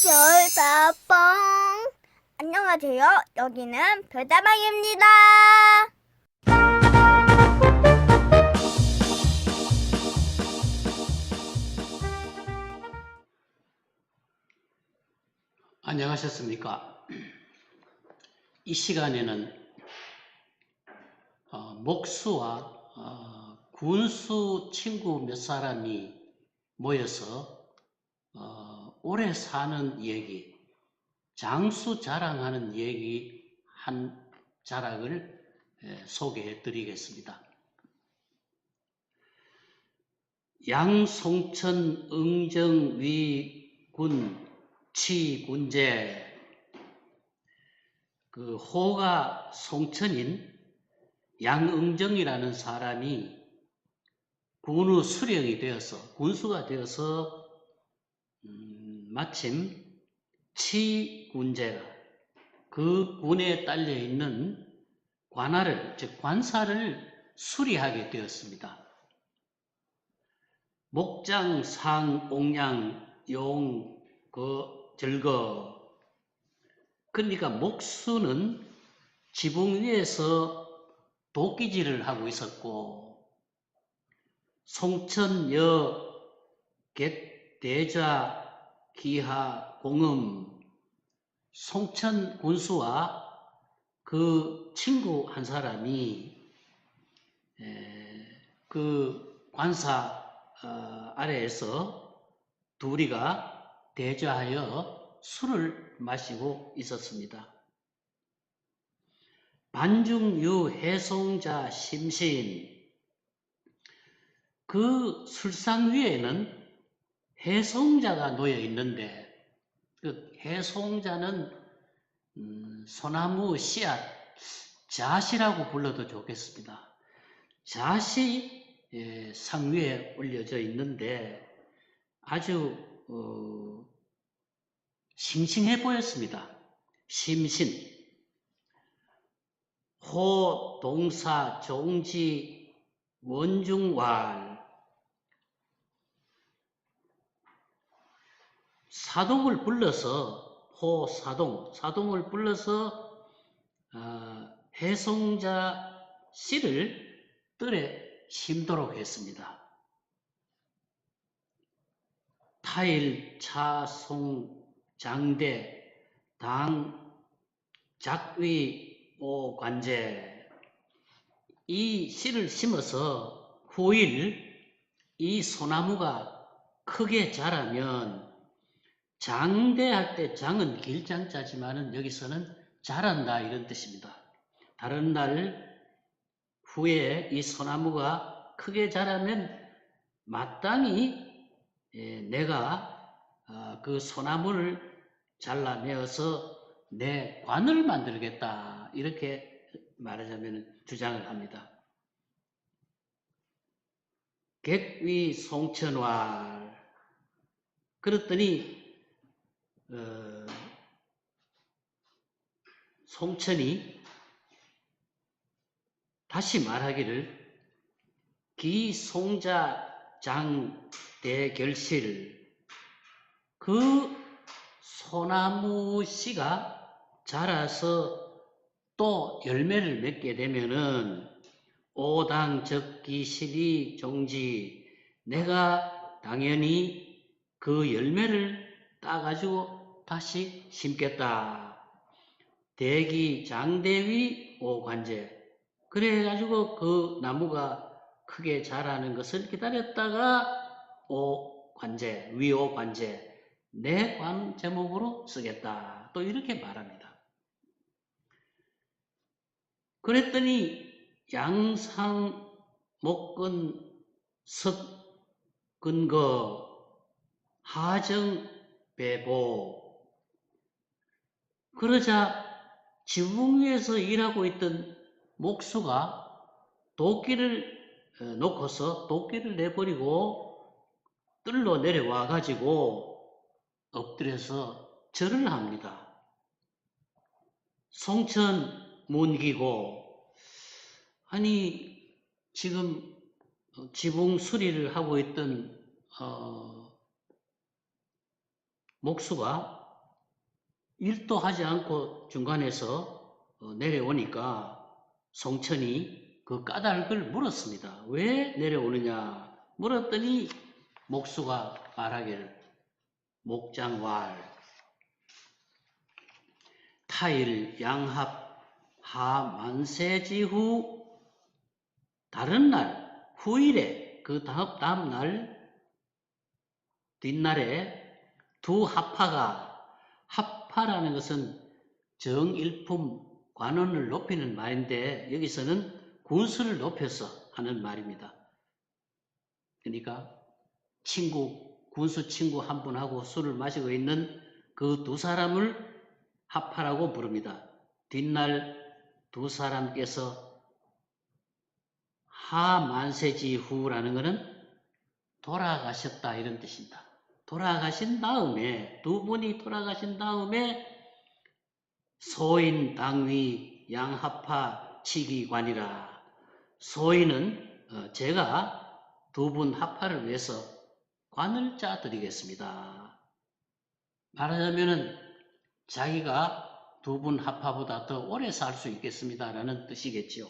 별다방. 안녕하세요. 여기는 별다방입니다. 안녕하셨습니까? 이 시간에는 목수와 군수 친구 몇 사람이 모여서 오래 사는 얘기, 장수 자랑하는 얘기 한 자락을 소개해 드리겠습니다. 양송천 응정위군 치군제, 그 호가 송천인 양응정이라는 사람이 군우 수령이 되어서, 군수가 되어서 마침 치군제가 그 군에 딸려 있는 관할을, 즉 관사를 수리하게 되었습니다. 목장, 상, 옥량, 용, 절거. 그러니까 목수는 지붕 위에서 도끼질을 하고 있었고, 송천여, 객, 대좌, 기하, 공음, 송천 군수와 그 친구 한 사람이 그 관사 아래에서 둘이가 대좌하여 술을 마시고 있었습니다. 반중유 해송자 심신, 그 술상 위에는 해송자가 놓여 있는데, 그 해송자는 소나무 씨앗, 잣이라고 불러도 좋겠습니다. 잣이 상 위에 올려져 있는데 아주 싱싱해 보였습니다. 심신. 호, 동사, 종지, 원중왈. 사동을 불러서, 호, 사동을 불러서 해송자 씨를 뜰에 심도록 했습니다. 타일, 차, 송, 장대, 당, 작위, 오, 관제. 이 씨를 심어서 후일 이 소나무가 크게 자라면, 장대할 때 장은 길장자지만은 여기서는 자란다 이런 뜻입니다. 다른 날 후에 이 소나무가 크게 자라면 마땅히 내가 그 소나무를 잘라내어서 내 관을 만들겠다, 이렇게 말하자면 주장을 합니다. 객위 송천왈. 그랬더니 송천이 다시 말하기를, 기송자 장 대결실, 그 소나무 씨가 자라서 또 열매를 맺게 되면은 오당 적기실이 종지, 내가 당연히 그 열매를 따가지고 다시 심겠다. 대기 장대위 오관제. 그래가지고 그 나무가 크게 자라는 것을 기다렸다가 오관제, 위오관제, 내 관 제목으로 쓰겠다, 또 이렇게 말합니다. 그랬더니 양상, 목근, 석근거, 하정, 배보. 그러자 지붕 위에서 일하고 있던 목수가 도끼를 놓고서 도끼를 내버리고 뜰로 내려와 가지고 엎드려서 절을 합니다. 송천 문기고. 아니, 지금 지붕 수리를 하고 있던 목수가 일도 하지 않고 중간에서 내려오니까 송천이 그 까닭을 물었습니다. 왜 내려오느냐 물었더니 목수가 말하기를 목장왈 타일 양합 하만세지후 다른 날 후일에 그 다음 날 뒷날에 두 합파라는 것은 정일품 관원을 높이는 말인데 여기서는 군수를 높여서 하는 말입니다. 그러니까 군수 친구 한 분하고 술을 마시고 있는 그 두 사람을 합파라고 부릅니다. 뒷날 두 사람께서 하만세지후라는 것은 돌아가셨다 이런 뜻입니다. 돌아가신 다음에 두 분이 돌아가신 다음에 소인 당위 양합파 치기관이라 소인은 제가 두 분 합파를 위해서 관을 짜 드리겠습니다. 말하자면은 자기가 두 분 합파보다 더 오래 살 수 있겠습니다 라는 뜻이겠지요.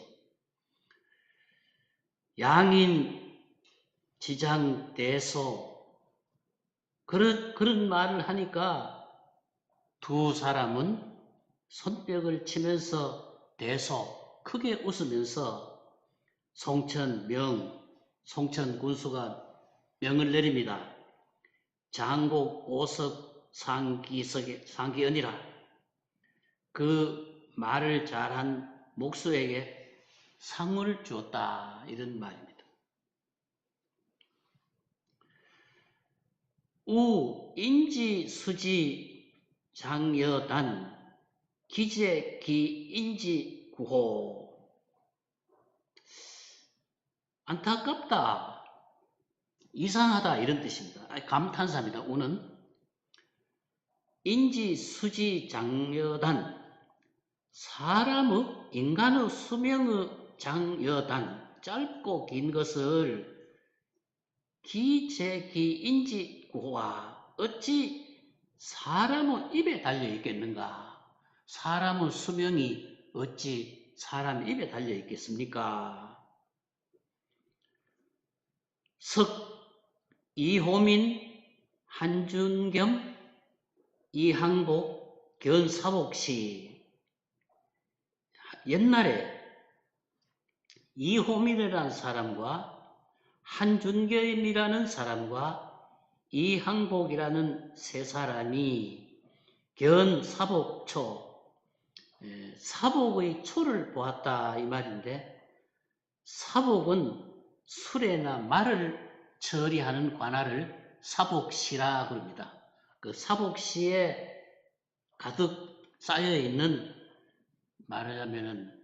양인 지장대소 그런 말을 하니까 두 사람은 손뼉을 치면서 대소 크게 웃으면서 송천 군수가 명을 내립니다. 장곡 오석 상기언이라 그 말을 잘한 목수에게 상을 주었다 이런 말입니다. 우 인지 수지 장여단 기재기 인지 구호 안타깝다 이상하다 이런 뜻입니다. 감탄사입니다. 우는 인지 수지 장여단 사람의 인간의 수명의 장여단 짧고 긴 것을 기재기인지 구호와 어찌 사람의 입에 달려 있겠는가? 사람의 수명이 어찌 사람 입에 달려 있겠습니까? 이호민, 한준겸, 이항복, 견사복시 옛날에 이호민이라는 사람과 한준겸이라는 사람과 이항복이라는 세 사람이 견사복초 사복의 초를 보았다 이 말인데 사복은 수레나 말을 처리하는 관할을 사복시라 그럽니다. 그 사복시에 가득 쌓여 있는 말하자면은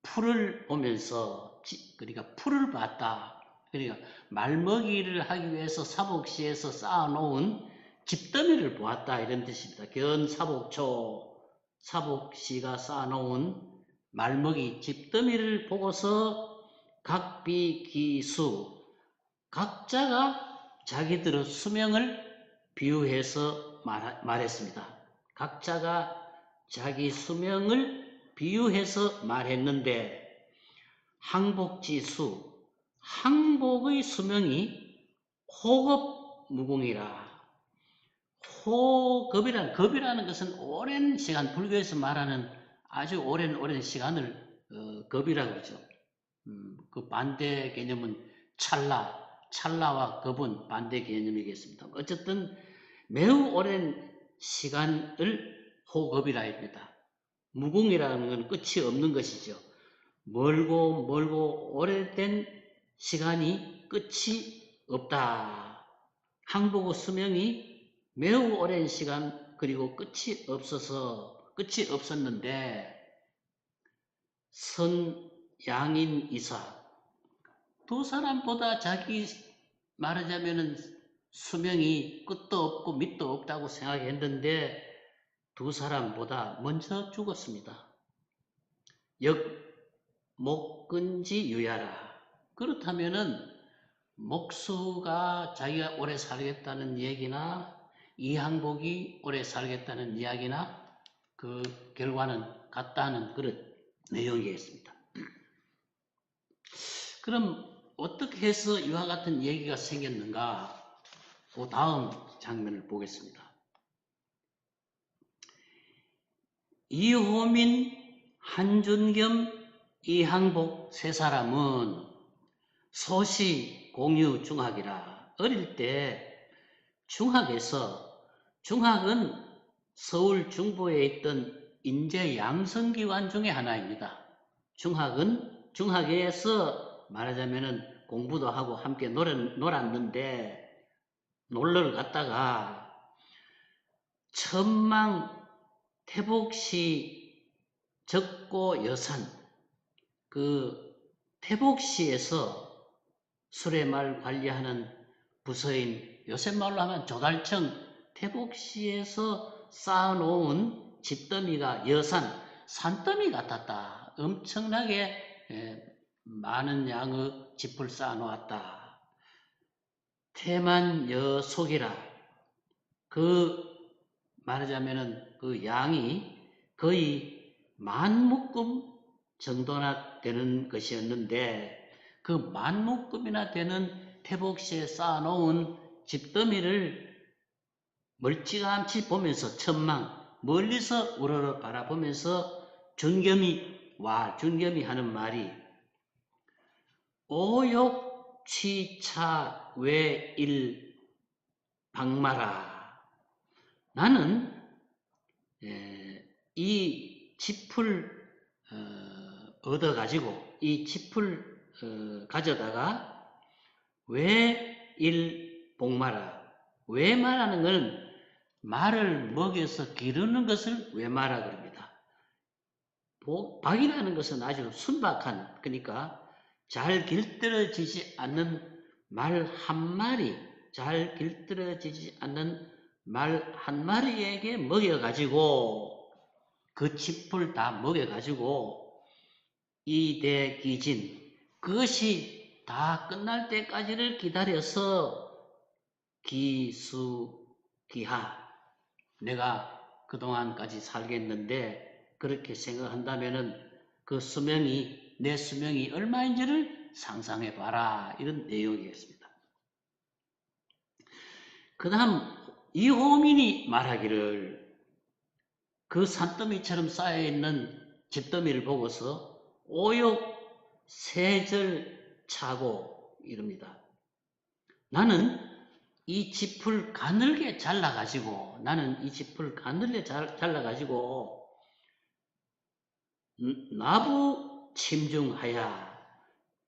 풀을 보면서 그러니까 풀을 봤다. 그러니까 말먹이를 하기 위해서 사복시에서 쌓아놓은 집더미를 보았다 이런 뜻입니다. 견사복초 사복시가 쌓아놓은 말먹이 집더미를 보고서 각비기수 각자가 자기들의 수명을 비유해서 말했습니다. 각자가 자기 수명을 비유해서 말했는데 항복지수 항복의 수명이 호겁무궁이라 겁이라는 것은 오랜 시간 불교에서 말하는 아주 오랜 시간을 겁이라고 그러죠. 그 반대 개념은 찰나와 겁은 반대 개념이겠습니다. 어쨌든 매우 오랜 시간을 호겁이라 합니다. 무궁이라는 건 끝이 없는 것이죠. 멀고 오래된 시간이 끝이 없다. 항복의 수명이 매우 오랜 시간 그리고 끝이 없었는데 양인 이사 두 사람보다 자기 말하자면은 수명이 끝도 없고 밑도 없다고 생각했는데 두 사람보다 먼저 죽었습니다. 목근지 유야라. 그렇다면은 목수가 자기가 오래 살겠다는 얘기나 이항복이 오래 살겠다는 이야기나 그 결과는 같다는 그런 내용이겠습니다. 그럼 어떻게 해서 이와 같은 얘기가 생겼는가? 그 다음 장면을 보겠습니다. 이호민, 한준겸, 이항복 세 사람은 소시 공유 중학이라 어릴 때 중학은 서울 중부에 있던 인재 양성기관 중에 하나입니다. 중학에서 말하자면은 공부도 하고 함께 놀았는데 놀러를 갔다가 천망 태복시 적고 여산 그 태복시에서 수레말 관리하는 부서인 요새 말로 하면 조달청 태복시에서 쌓아놓은 집더미가 여산 산더미 같았다. 엄청나게 많은 양의 집을 쌓아놓았다. 태만여속이라 그 말하자면은 그 양이 거의 10,000묶음 정도나 되는 것이었는데 그 10,000묶음이나 되는 태복시에 쌓아놓은 집더미를 멀찌감치 보면서 멀리서 우러러 바라보면서 준겸이 하는 말이 오욕취차 외일 박마라. 나는 이 짚을 얻어가지고 이 짚을 가져다가 외일 복마라. 외마라는 건 말을 먹여서 기르는 것을 외마라 그럽니다. 박이라는 것은 아주 순박한, 그러니까 잘 길들여지지 않는 말 한 마리, 잘 길들여지지 않는 말 한 마리에게 먹여가지고 그 짚을 다 먹여가지고 이대기진 그것이 다 끝날 때까지를 기다려서 기수기하 내가 그동안까지 살겠는데 그렇게 생각한다면은 그 수명이 내 수명이 얼마인지를 상상해 봐라 이런 내용이었습니다. 그 다음 이호민이 말하기를 그 산더미처럼 쌓여있는 집더미를 보고서 오욕 세절 차고 이럽니다. 나는 이 짚을 가늘게 잘라가지고 나부 침중하야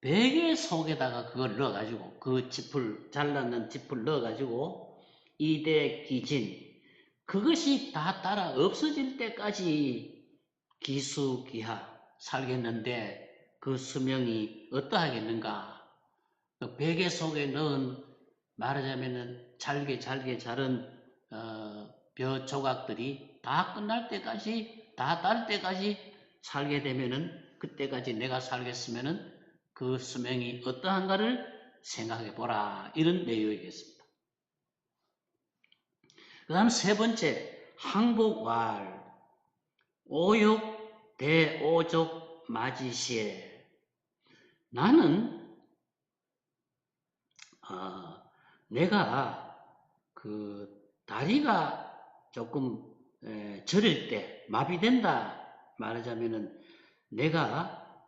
베개 속에다가 그걸 넣어가지고 그 짚을 잘랐는 짚을 넣어가지고 이대 기진 그것이 다 따라 없어질 때까지 기수기하 살겠는데 그 수명이 어떠하겠는가? 그 베개 속에 넣은 말하자면은 잘게 자른 벼 조각들이 다 끝날 때까지 다 달 때까지 살게 되면은 그때까지 내가 살겠으면은 그 수명이 어떠한가를 생각해 보라 이런 내용이겠습니다. 그 다음 세 번째 항복왈 오욕 대오족 마지시에 나는 내가 그 다리가 조금 저릴 때 마비된다 말하자면은 내가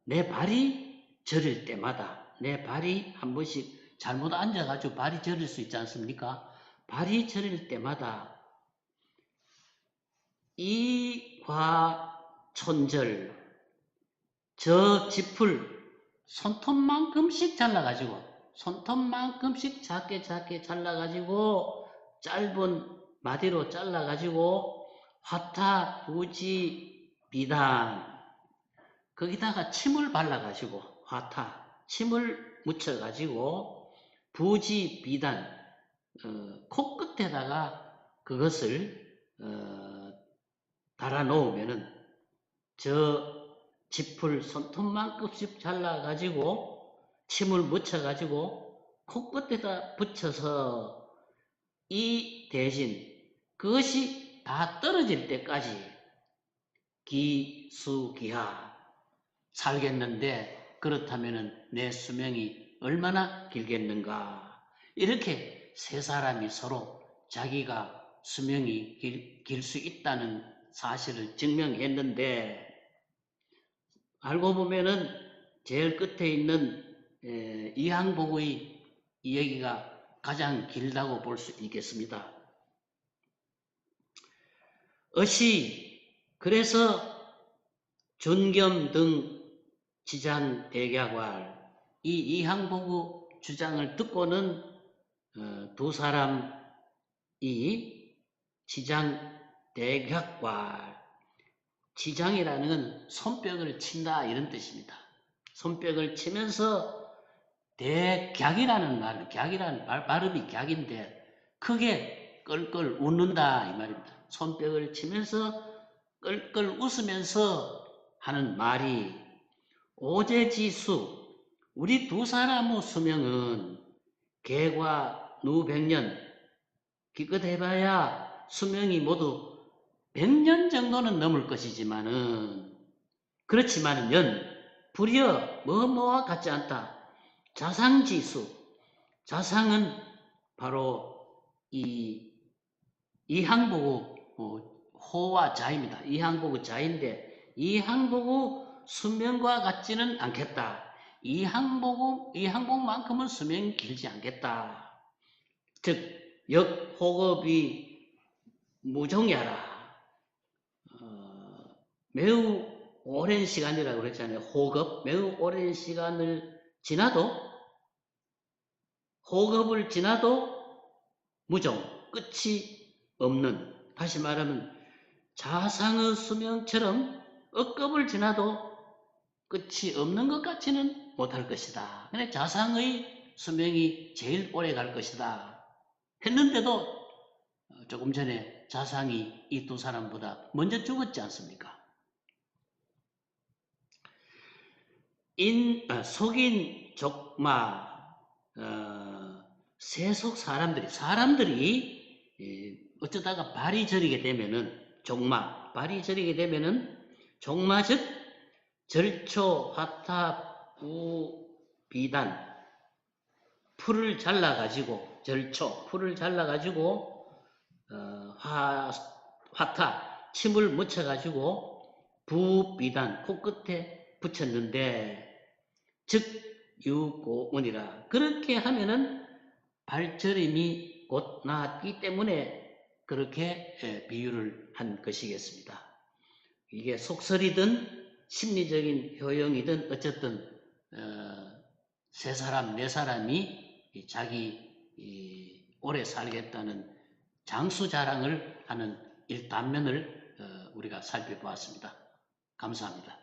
내 발이 저릴 때마다 내 발이 한 번씩 잘못 앉아가지고 발이 저릴 수 있지 않습니까? 발이 저릴 때마다 이과촌절 저 짚을 손톱만큼씩 작게 잘라가지고 짧은 마디로 잘라가지고 화타 부지 비단 거기다가 침을 발라가지고 침을 묻혀가지고 부지 비단 코끝에다가 그것을 달아 놓으면은 저 짚을 손톱만큼씩 잘라가지고 침을 묻혀가지고 코끝에다 붙여서 이 대신 그것이 다 떨어질 때까지 기수기하 살겠는데 그렇다면 내 수명이 얼마나 길겠는가. 이렇게 세 사람이 서로 자기가 수명이 길 수 있다는 사실을 증명했는데, 알고 보면은 제일 끝에 있는 이항복의 이야기가 가장 길다고 볼 수 있겠습니다. 어시 그래서 존겸 등 지장대략왈 이 이항복의 주장을 듣고는 두 사람이 지장대략왈, 지장이라는 건 손뼉을 친다 이런 뜻입니다. 손뼉을 치면서 대객이라는 말, 객이라는 발음이 객인데 크게 껄껄 웃는다 이 말입니다. 손뼉을 치면서 껄껄 웃으면서 하는 말이 오제지수, 우리 두 사람의 수명은 개과 누 100년, 기껏 해봐야 수명이 모두 100년 정도는 넘을 것이지만은, 그렇지만은 불여 뭐뭐와 같지 않다. 자상지수, 자상은 바로 이항복의 호와 자입니다. 이항복의 자인데 이 항복의 수명과 같지는 않겠다. 이 항복만큼은 수명이 길지 않겠다. 즉 역호급이 무종야라. 매우 오랜 시간이라고 그랬잖아요. 호급, 매우 오랜 시간을 지나도, 호급을 지나도 무종, 끝이 없는, 다시 말하면 자상의 수명처럼 억겁을 지나도 끝이 없는 것 같지는 못할 것이다. 근데 자상의 수명이 제일 오래 갈 것이다 했는데도 조금 전에 자상이 이 두 사람보다 먼저 죽었지 않습니까? 속인 족마, 세속 사람들이 어쩌다가 발이 저리게 되면은 발이 저리게 되면은 족마 즉 절초 화타 부비단, 풀을 잘라가지고 화타 침을 묻혀가지고 부비단 코끝에 붙였는데 즉 유고문이라, 그렇게 하면은 발저림이 곧 나았기 때문에 그렇게 비유를 한 것이겠습니다. 이게 속설이든 심리적인 효용이든 어쨌든 세 사람 네 사람이 자기 오래 살겠다는 장수 자랑을 하는 일단면을 우리가 살펴보았습니다. 감사합니다.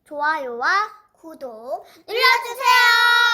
좋아요와 구독 눌러주세요.